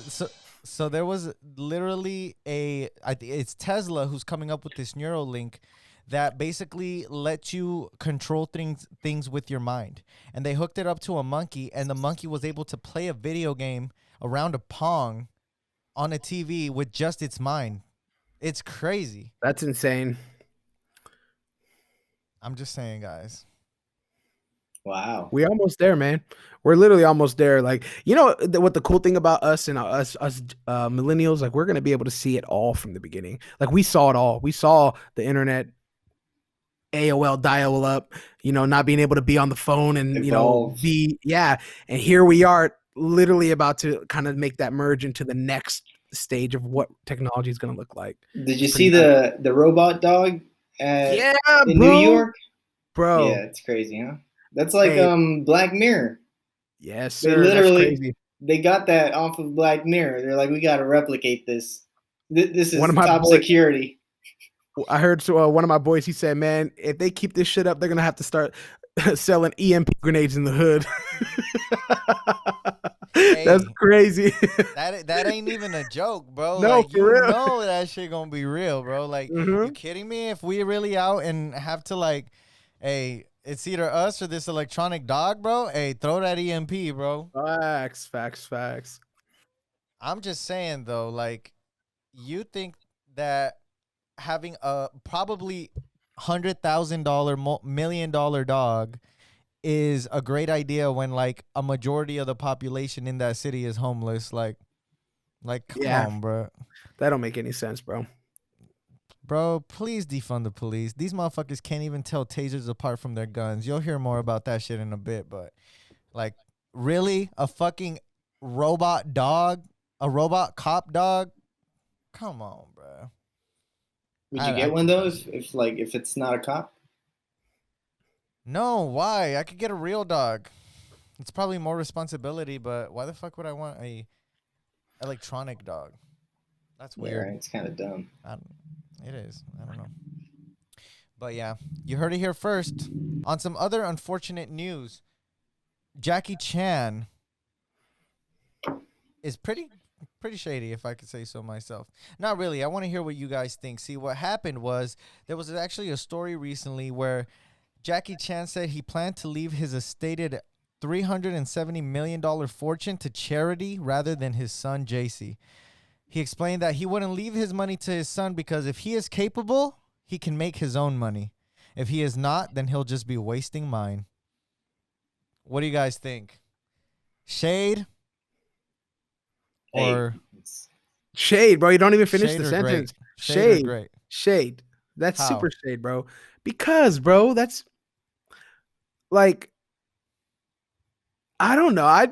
so there was literally it's Tesla who's coming up with this Neuralink that basically lets you control things with your mind. And they hooked it up to a monkey, and the monkey was able to play a video game around a Pong on a TV with just its mind. It's crazy. That's insane. I'm just saying, guys. Wow. We're almost there, man. We're literally almost there. Like, you know what the cool thing about us and us millennials, like we're gonna be able to see it all from the beginning. Like we saw it all. We saw the internet, AOL dial up, not being able to be on the phone and Evolve. and here we are literally about to kind of make that merge into the next stage of what technology is gonna look like. Did you see the robot dog in bro. New York? Bro. Yeah, it's crazy, huh? That's like Hey. Black Mirror. Yes, They sir. literally That's crazy. they got that off of Black Mirror. They're like, we got to replicate this. This is One of my top boys- security. I heard one of my boys, he said, man, if they keep this shit up, they're going to have to start selling EMP grenades in the hood. That's crazy. That ain't even a joke, bro. No, like, for you real. know that shit gonna be real, bro. Like, you kidding me? If we really out and have to like, hey, it's either us or this electronic dog, bro. Hey, throw that EMP, bro. Facts. I'm just saying though, like, you think that having a probably $100,000 $1,000,000 dog is a great idea when like a majority of the population in that city is homeless? Like come on, bro. That don't make any sense, bro. Bro, please defund the police. These motherfuckers can't even tell tasers apart from their guns. You'll hear more about that shit in a bit, but like, really? A fucking robot dog? A robot cop dog? Come on, bro. Would you get one though if it's not a cop? No, why? I could get a real dog. It's probably more responsibility, but why the fuck would I want a electronic dog? That's weird. Yeah, right. It's kind of dumb. It is. I don't know. But yeah, you heard it here first. On some other unfortunate news, Jackie Chan is pretty shady, if I could say so myself. Not really. I want to hear what you guys think. See, what happened was there was actually a story recently where Jackie Chan said he planned to leave his estated $370 million fortune to charity rather than his son, JC. He explained that he wouldn't leave his money to his son because if he is capable, he can make his own money. If he is not, then he'll just be wasting mine. What do you guys think? Shade? Or shade, bro? You don't even finish shade the or sentence. great? Shade or great? Shade. That's How? super shade, bro. Because, bro, that's like, I don't know. I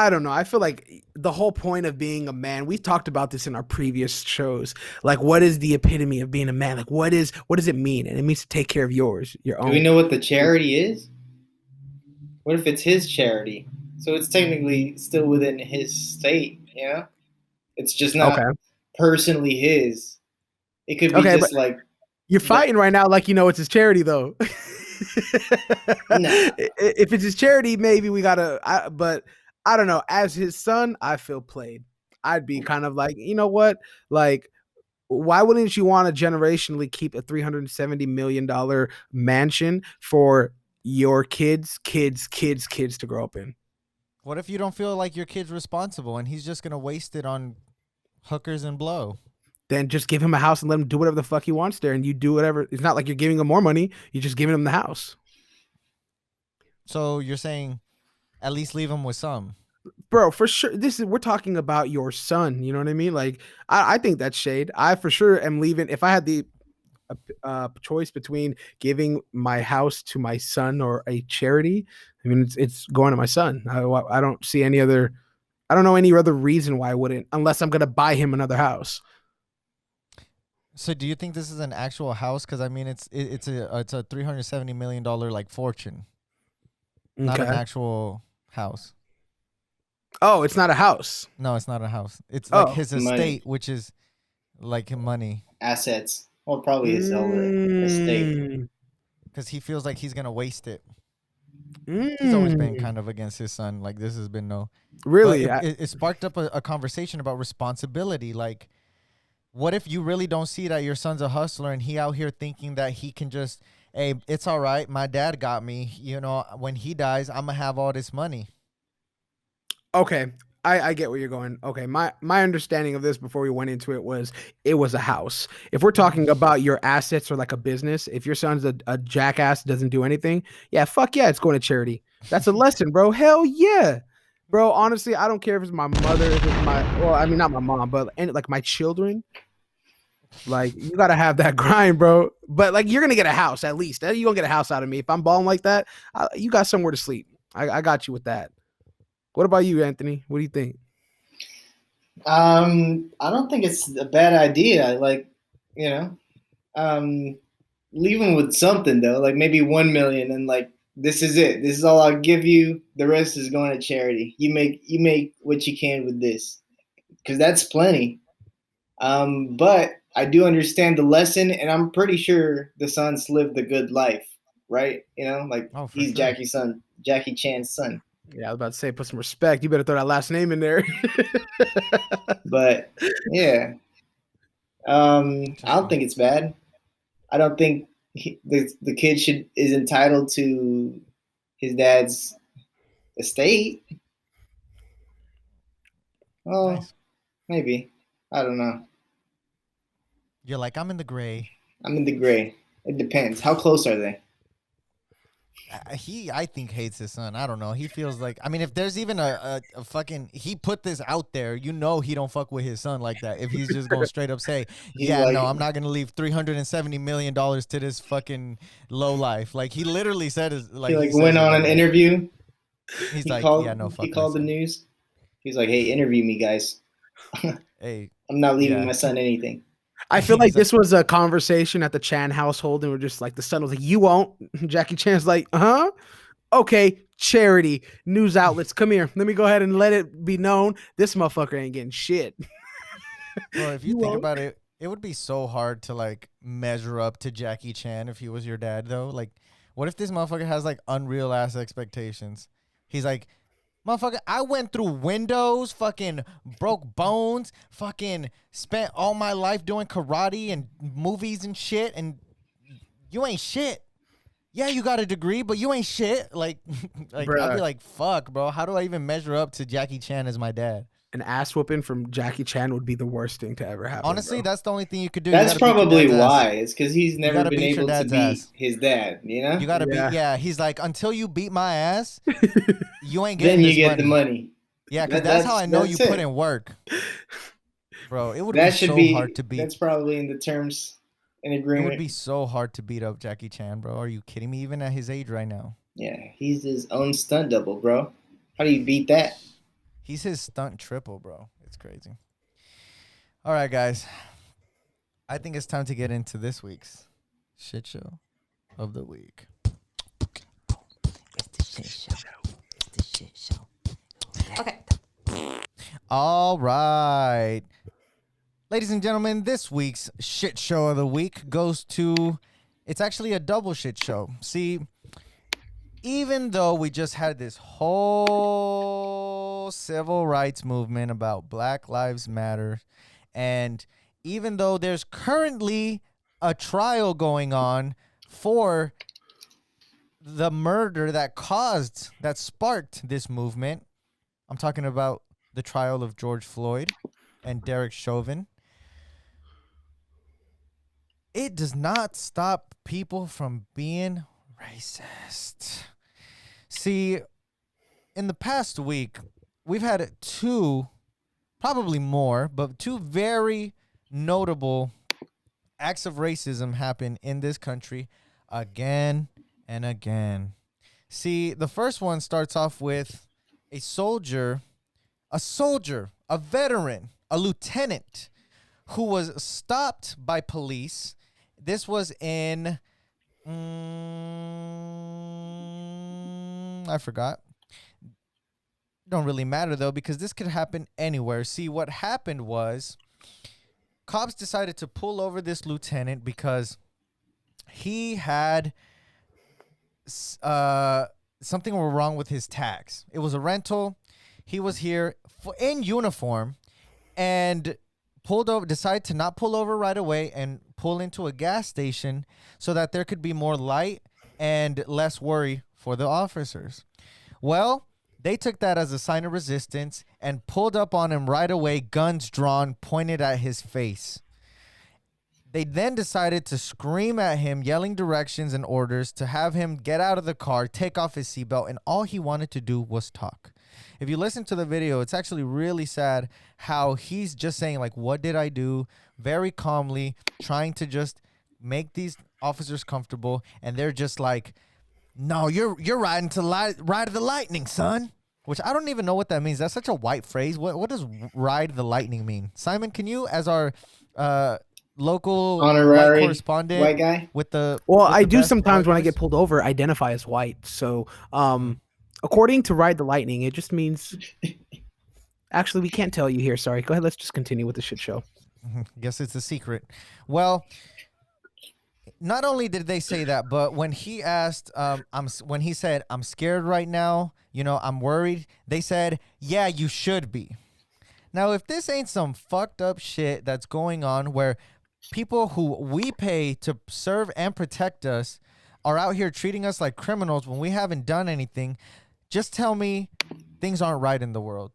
don't know. I feel like the whole point of being a man, we've talked about this in our previous shows. Like, what is the epitome of being a man? Like, what does it mean? And it means to take care of your own. Do we know what the charity is? What if it's his charity? So it's technically still within his state, yeah? It's just not personally his. It could be just like... You're fighting right now like it's his charity, though. Nah. If it's his charity, maybe we gotta. But I don't know. As his son, I feel played. I'd be kind of like, you know what? Like, why wouldn't you want to generationally keep a $370 million mansion for your kids to grow up in? What if you don't feel like your kid's responsible and he's just gonna waste it on hookers and blow? then just give him a house and let him do whatever the fuck he wants there, and you do whatever. It's not like you're giving him more money; you're just giving him the house. So you're saying at least leave him with some. Bro, for sure. We're talking about your son. You know what I mean? Like, I think that's shade. I for sure am leaving. If I had the choice between giving my house to my son or a charity, I mean, it's going to my son. I don't see any other. I don't know any other reason why I wouldn't, unless I'm gonna buy him another house. So do you think this is an actual house? Because I mean, it's a $370 million like fortune, not an Okay. actual house. Oh, it's not a house. No, it's not a house. It's like Oh, his money. estate, which is like money, Assets. Well, probably his whole estate. Mm. because he feels like he's gonna waste it. Mm. He's always been kind of against his son. Like this has been no. Really. But it sparked up a conversation about responsibility. Like, what if you really don't see that your son's a hustler and he out here thinking that he can just, hey, it's all right. My dad got me. You know, when he dies, I'm gonna have all this money. Okay. I get where you're going. Okay, my understanding of this before we went into it was a house. If we're talking about your assets or like a business, if your son's a jackass, doesn't do anything, yeah, fuck yeah, it's going to charity. That's a lesson, bro. Hell yeah, bro. Honestly, I don't care if it's my mother, if it's well, I mean not my mom, but like my children. Like you gotta have that grind, bro. But like you're gonna get a house at least. You gonna get a house out of me if I'm balling like that. You got somewhere to sleep. I got you with that. What about you, Anthony? What do you think? I don't think it's a bad idea. Like, you know, leave him with something though, like maybe 1 million, and like this is it. This is all I'll give you. The rest is going to charity. You make what you can with this, because that's plenty. But I do understand the lesson, and I'm pretty sure the son's lived a good life, right? You know, like Oh, for he's sure. Jackie Chan's son. Yeah, I was about to say, put some respect. You better throw that last name in there. But yeah, I don't think it's bad. I don't think the kid is entitled to his dad's estate. Well, Nice. maybe. I don't know. You're like, I'm in the gray. I'm in the gray. It depends. How close are they? I think hates his son. I don't know. He feels like, I mean, if there's even a fucking, he put this out there, you know, he don't fuck with his son like that. If he's just going to straight up say, He's yeah, like- no, I'm not going to leave $370 million to this fucking low life. Like he literally said, He says went it on like an that. interview. He's He like, called. yeah, no, fuck He called the that son. news. He's like, "Hey, interview me, guys. Hey, I'm not leaving Yeah. my son anything." I feel like this was a conversation at the Chan household, and we're just like, the son was like, "You won't." Jackie Chan's like, "Huh? Okay, charity, news outlets, come here. Let me go ahead and let it be known this motherfucker ain't getting shit." Well, if you You think won't? about it, it would be so hard to like measure up to Jackie Chan if he was your dad, though. Like, what if this motherfucker has like unreal ass expectations? He's like, motherfucker, I went through windows, fucking broke bones, fucking spent all my life doing karate and movies and shit, and you ain't shit. Yeah, you got a degree, but you ain't shit. Like, I'd Bruh. be like, fuck, bro. How do I even measure up to Jackie Chan as my dad? An ass whooping from Jackie Chan would be the worst thing to ever happen. Honestly, bro. that's the only thing you could do. You That's gotta beat your probably dad's ass. why. It's because he's never gotta been beat your able to dad's beat ass. his dad. You know. You gotta Yeah. beat. Yeah, he's like, until you beat my ass, you ain't Then getting you this get money. the money. Yeah, because That- that's how I know that's you it. put in work, bro. It would That be should so be. hard to beat. That's probably in the terms and It agreement. would be so hard to beat up Jackie Chan, bro. Are you kidding me? Even at his age right now, Yeah, he's his own stunt double, bro. How do you beat that? he's his stunt triple, bro. It's crazy. All right, guys. I think it's time to get into this week's shit show of the week. Okay. All right. Ladies and gentlemen, this week's shit show of the week goes to, it's actually a double shit show. See, even though we just had this whole civil rights movement about Black Lives Matter, and even though there's currently a trial going on for the murder that sparked this movement, I'm talking about the trial of George Floyd and Derek Chauvin. it does not stop people from being racist. See, in the past week, we've had two, probably more, but two very notable acts of racism happen in this country again and again. See, the first one starts off with a soldier, a veteran, a lieutenant who was stopped by police. This was in, I forgot. Don't really matter though, because this could happen anywhere. See, what happened was cops decided to pull over this lieutenant because he had something wrong with his tags. It was a rental. He was here in uniform and pulled over, decided to not pull over right away and pull into a gas station so that there could be more light and less worry for the officers. Well, they took that as a sign of resistance and pulled up on him right away, guns drawn, pointed at his face. They then decided to scream at him, yelling directions and orders to have him get out of the car, take off his seatbelt, and all he wanted to do was talk. If you listen to the video, it's actually really sad how he's just saying, like, what did I do? Very calmly, trying to just make these officers comfortable, and they're just like, no, you're riding to ride the lightning, son. Which I don't even know what that means. That's such a white phrase. What does ride the lightning mean? Simon, can you, as our local Honorary white correspondent, white guy. with the Well, with I the do best sometimes white when I voice? get pulled over identify as white. So, according to Ride the Lightning, it just means. Actually, we can't tell you here. Sorry. Go ahead. Let's just continue with the shit show. Guess it's a secret. Well, not only did they say that, but when he asked, when he said, "I'm scared right now," I'm worried. They said, "Yeah, you should be." Now, if this ain't some fucked up shit that's going on where people who we pay to serve and protect us are out here treating us like criminals when we haven't done anything, just tell me things aren't right in the world.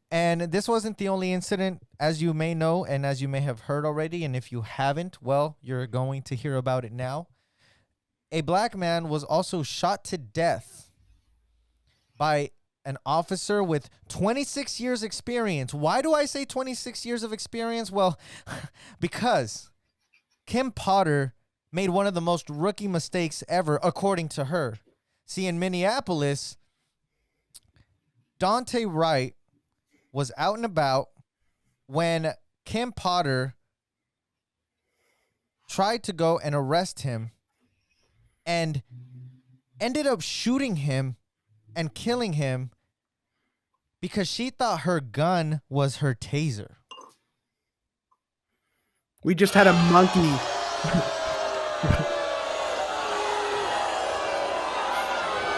And this wasn't the only incident, as you may know, and as you may have heard already. And if you haven't, well, you're going to hear about it now. A black man was also shot to death by an officer with 26 years experience. Why do I say 26 years of experience? Well, because Kim Potter made one of the most rookie mistakes ever, according to her. See, in Minneapolis, Dante Wright was out and about when Kim Potter tried to go and arrest him and ended up shooting him and killing him because she thought her gun was her taser. We just had a monkey.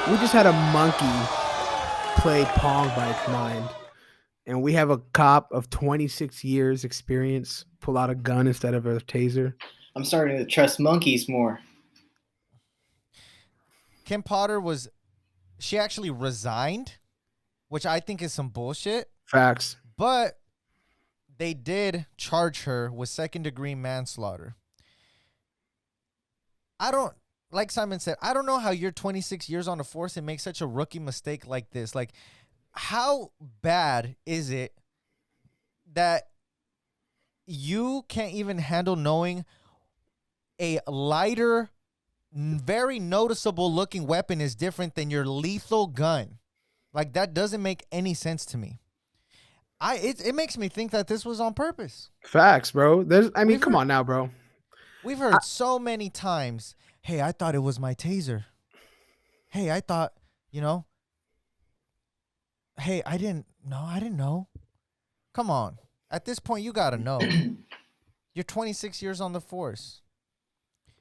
We just had a monkey play Pong by its mind. And we have a cop of 26 years experience pull out a gun instead of a taser. I'm starting to trust monkeys more. Kim Potter she actually resigned, which I think is some bullshit. Facts. But they did charge her with second-degree manslaughter. Like Simon said, I don't know how you're 26 years on the force and make such a rookie mistake like this. Like, how bad is it that you can't even handle knowing a lighter, very noticeable looking weapon is different than your lethal gun? Like, that doesn't make any sense to me. It makes me think that this was on purpose. Facts, bro. Come on now, bro. We've heard so many times, hey, I thought it was my taser. Hey, I thought, hey, I didn't know. Come on. At this point, you got to know. You're 26 years on the force.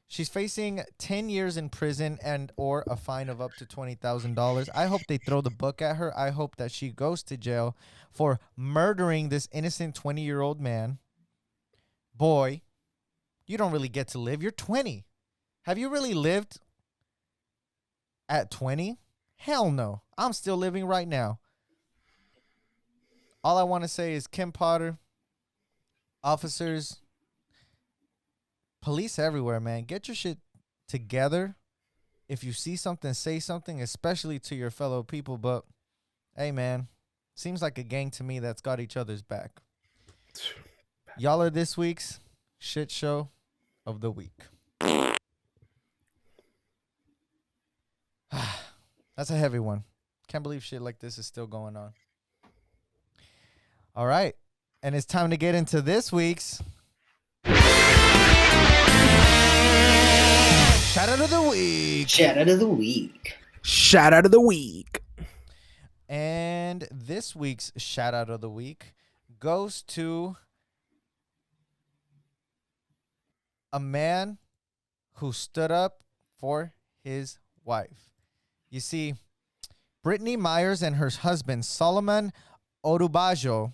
She's facing 10 years in prison and or a fine of up to $20,000. I hope they throw the book at her. I hope that she goes to jail for murdering this innocent 20-year-old man. Boy, you don't really get to live. You're 20. Have you really lived at 20? Hell no. I'm still living right now. All I want to say is, Kim Potter, officers, police everywhere, man. Get your shit together. If you see something, say something, especially to your fellow people. But hey, man, seems like a gang to me that's got each other's back. Y'all are this week's shit show of the week. That's a heavy one. Can't believe shit like this is still going on. All right. And it's time to get into this week's shout out of the week. Shout out of the week. Shout out of the week. And this week's shout out of the week goes to a man who stood up for his wife. You see, Brittany Myers and her husband, Solomon Odubajo,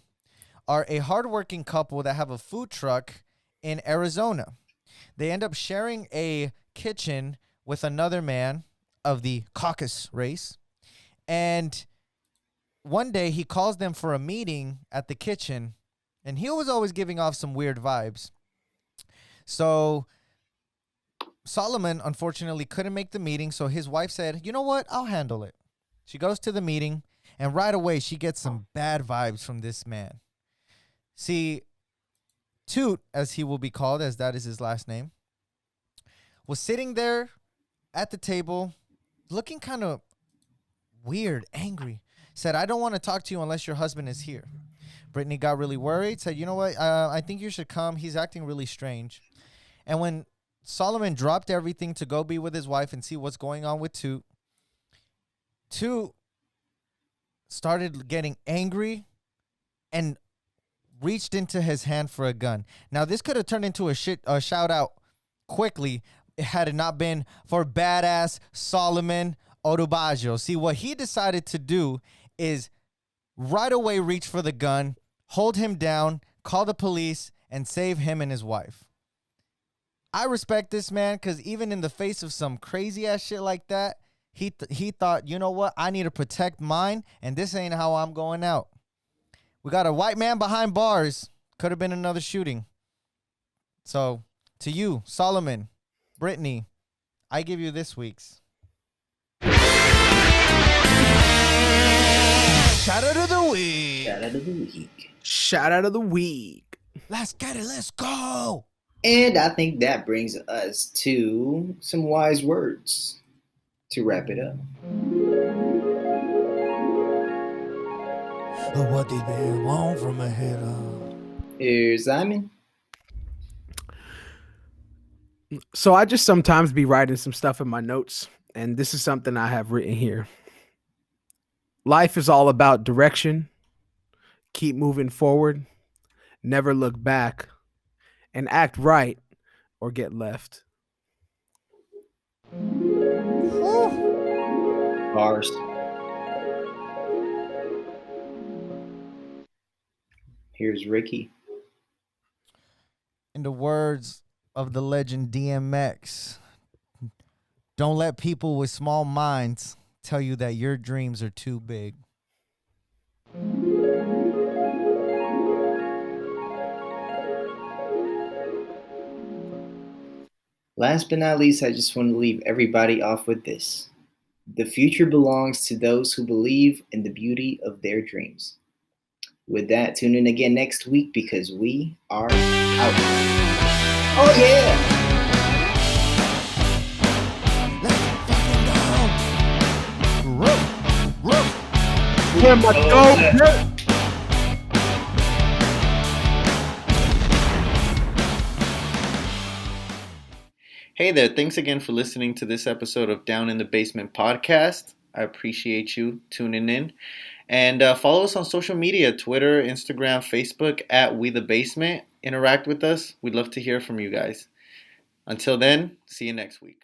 are a hardworking couple that have a food truck in Arizona. They end up sharing a kitchen with another man of the Caucasus race. And one day he calls them for a meeting at the kitchen, and he was always giving off some weird vibes. So Solomon, unfortunately, couldn't make the meeting, so his wife said, you know what, I'll handle it. She goes to the meeting, and right away she gets some bad vibes from this man. See, Toot, as he will be called, as that is his last name, was sitting there at the table looking kind of weird, angry. Said, I don't want to talk to you unless your husband is here. Brittany got really worried, said, you know what, I think you should come. He's acting really strange. And when Solomon dropped everything to go be with his wife and see what's going on with Toot, Toot started getting angry and reached into his hand for a gun. Now, this could have turned into a shout out quickly had it not been for badass Solomon Odubajo. See, what he decided to do is right away reach for the gun, hold him down, call the police, and save him and his wife. I respect this man because even in the face of some crazy ass shit like that, he thought, you know what, I need to protect mine, and this ain't how I'm going out. We got a white man behind bars. Could have been another shooting. So, to you, Solomon, Brittany, I give you this week's shout out of the week. Shout out of the week. Shout out of the week. Let's get it. Let's go. And I think that brings us to some wise words to wrap it up. What did they want from a hitter? Here's Simon. So I just sometimes be writing some stuff in my notes, and this is something I have written here. Life is all about direction. Keep moving forward. Never look back. And act right or get left. Bars. Here's Ricky. In the words of the legend DMX, don't let people with small minds tell you that your dreams are too big. Last but not least, I just want to leave everybody off with this. The future belongs to those who believe in the beauty of their dreams. With that, tune in again next week because we are out. Oh, yeah! Let's fucking go. Roof. Where my go? Hey there, thanks again for listening to this episode of Down in the Basement podcast. I appreciate you tuning in. And follow us on social media, Twitter, Instagram, Facebook, at We The Basement. Interact with us. We'd love to hear from you guys. Until then, see you next week.